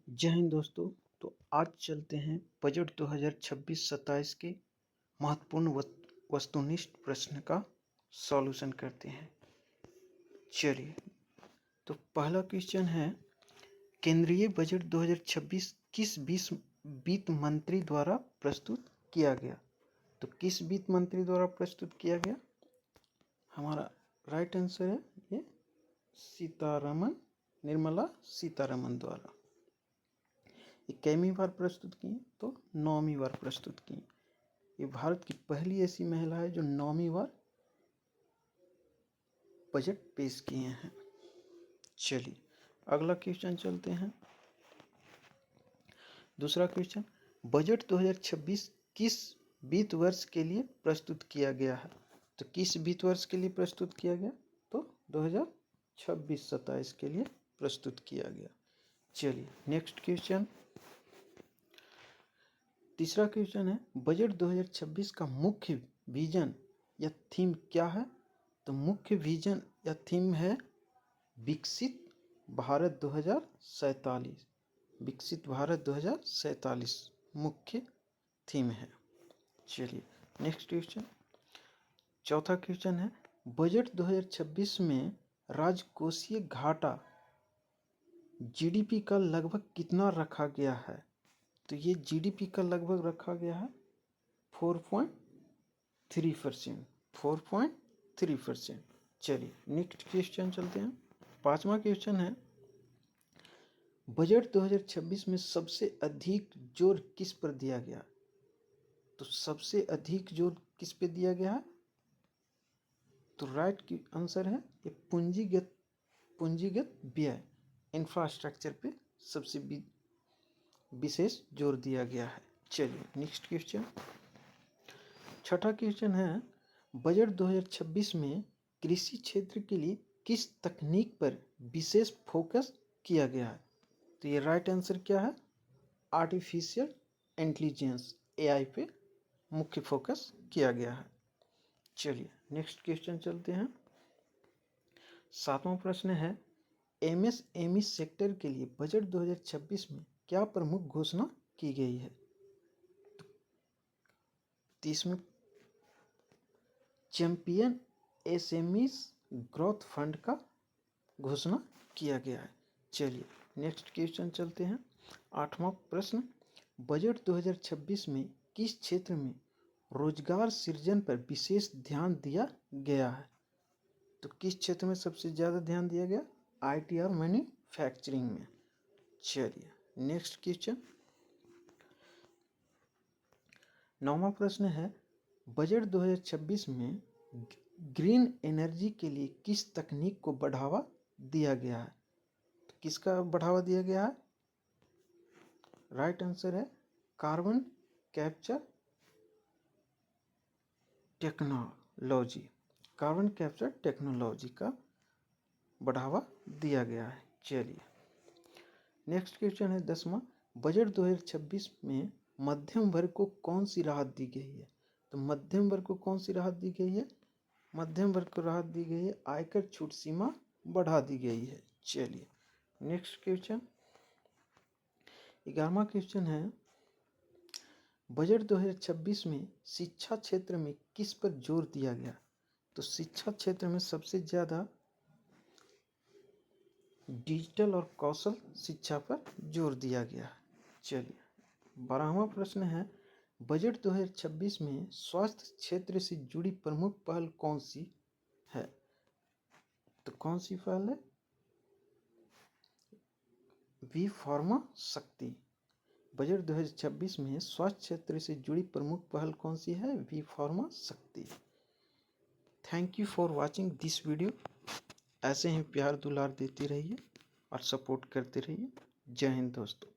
जय हिंद दोस्तों। तो आज चलते हैं बजट 2026-27 के महत्वपूर्ण वस्तुनिष्ठ प्रश्न का सॉल्यूशन करते हैं। चलिए, तो पहला क्वेश्चन है, केंद्रीय बजट 2026 किस वित्त मंत्री द्वारा प्रस्तुत किया गया? तो किस वित्त मंत्री द्वारा प्रस्तुत किया गया? हमारा राइट आंसर है ये निर्मला सीतारमन द्वारा। ये कितनी बार प्रस्तुत की? तो 9वीं बार प्रस्तुत की। ये भारत की पहली ऐसी महिला है जो 9वीं बार बजट पेश किए हैं। चलिए अगला क्वेश्चन चलते हैं। दूसरा क्वेश्चन, बजट 2026 किस वित्त वर्ष के लिए प्रस्तुत किया गया है? तो किस वित्त वर्ष के लिए प्रस्तुत किया गया? तो 2026-27 के लिए प्रस्तुत किया गया। चलिए नेक्स्ट क्वेश्चन, तीसरा क्वेश्चन है, बजट 2026 का मुख्य विजन या थीम क्या है? तो मुख्य विजन या थीम है विकसित भारत 2047। विकसित भारत 2047 मुख्य थीम है। चलिए नेक्स्ट क्वेश्चन, चौथा क्वेश्चन है, बजट 2026 में राजकोषीय घाटा जीडीपी का लगभग कितना रखा गया है? तो ये जीडीपी का लगभग रखा गया है 4.3%। 4.3%। चलिए नेक्स्ट क्वेश्चन चलते हैं। पांचवा क्वेश्चन है, बजट 2026 में सबसे अधिक जोर किस पर दिया गया? तो सबसे अधिक जोर किस पे दिया गया है? तो राइट की आंसर है ये पूंजीगत व्यय, इंफ्रास्ट्रक्चर पे सबसे विशेष जोर दिया गया है। चलिए नेक्स्ट क्वेश्चन, छठा क्वेश्चन है, बजट 2026 में कृषि क्षेत्र के लिए किस तकनीक पर विशेष फोकस किया गया है? तो ये राइट आंसर क्या है? आर्टिफिशियल इंटेलिजेंस, एआई पे मुख्य फोकस किया गया है। चलिए नेक्स्ट क्वेश्चन चलते हैं। सातवां प्रश्न है, एमएसएमई सेक्टर के लिए बजट 2026 में क्या प्रमुख घोषणा की गई है? तो इसमें चैंपियन एसएमई ग्रोथ फंड का घोषणा किया गया है। चलिए नेक्स्ट क्वेश्चन चलते हैं। आठवां प्रश्न, बजट 2026 में किस क्षेत्र में रोजगार सृजन पर विशेष ध्यान दिया गया है? तो किस क्षेत्र में सबसे ज़्यादा ध्यान दिया गया? आईटी और मैन्युफैक्चरिंग में। चलिए नेक्स्ट क्वेश्चन, नौवां प्रश्न है, बजट 2026 में ग्रीन एनर्जी के लिए किस तकनीक को बढ़ावा दिया गया है? तो किसका बढ़ावा दिया गया है? राइट आंसर है carbon capture technology. Carbon capture technology का बढ़ावा दिया गया है। चलिए नेक्स्ट क्वेश्चन है 10वां, बजट 2026 में मध्यम वर्ग को कौन सी राहत दी गई है? तो मध्यम वर्ग को कौन सी राहत दी गई है? मध्यम वर्ग को राहत दी गई है, आयकर छूट सीमा बढ़ा दी गई है। चलिए नेक्स्ट क्वेश्चन, 11वां क्वेश्चन है, बजट 2026 में शिक्षा क्षेत्र में किस पर जोर दिया गया? तो शिक्षा क्षेत्र में सबसे ज़्यादा डिजिटल और कौशल शिक्षा पर जोर दिया गया है। चलिए 12वां प्रश्न है, बजट 2026 में स्वास्थ्य क्षेत्र से जुड़ी प्रमुख पहल कौन सी है? तो कौन सी पहल है? वी फार्मा शक्ति। बजट 2026 में स्वास्थ्य क्षेत्र से जुड़ी प्रमुख पहल कौन सी है? वी फार्मा शक्ति। Thank you for watching this video. ऐसे ही प्यार दुलार देते रहिए और सपोर्ट करते रहिए। जय हिंद दोस्तों।